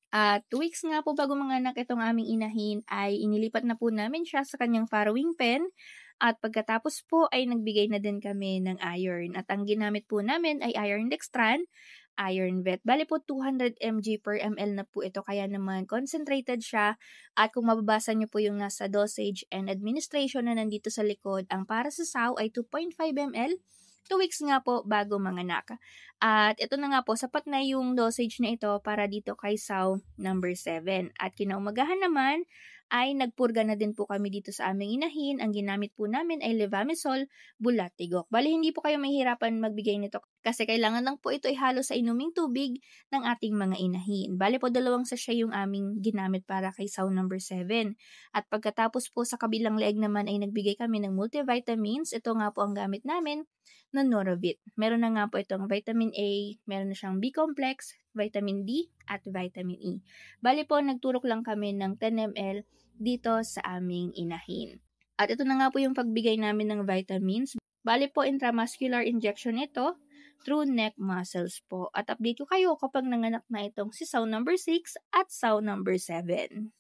At 2 weeks nga po bago manganak itong aming inahin ay inilipat na po namin siya sa kanyang farrowing pen at pagkatapos po ay nagbigay na din kami ng iron at ang ginamit po namin ay Iron Dextran, Iron Vet. Bale po 200 mg per ml na po ito kaya naman concentrated siya at kung mababasa niyo po yung nasa dosage and administration na nandito sa likod, ang para sa sow ay 2.5 ml, 2 weeks nga po bago manganak. At ito na nga po, sapat na yung dosage na ito para dito kay sow number 7. At kinaumagahan naman ay nagpurga na din po kami dito sa aming inahin. Ang ginamit po namin ay Levamisole Bulatigok. Bale, hindi po kayo mahihirapan magbigay nito kasi kailangan lang po ito ihalo sa inuming tubig ng ating mga inahin. Bale po 2 sachet yung aming ginamit para kay sow number 7. At pagkatapos po sa kabilang leeg naman ay nagbigay kami ng multivitamins. Ito nga po ang gamit namin na Norovit. Meron na nga po itong vitamin A, meron na siyang B-complex, vitamin D, at vitamin E. Bali po, nagturok lang kami ng 10 ml dito sa aming inahin. At ito na nga po yung pagbigay namin ng vitamins. Bali po, intramuscular injection ito through neck muscles po. At update ko kayo kapag nanganak na itong si sow number 6 at sow number 7.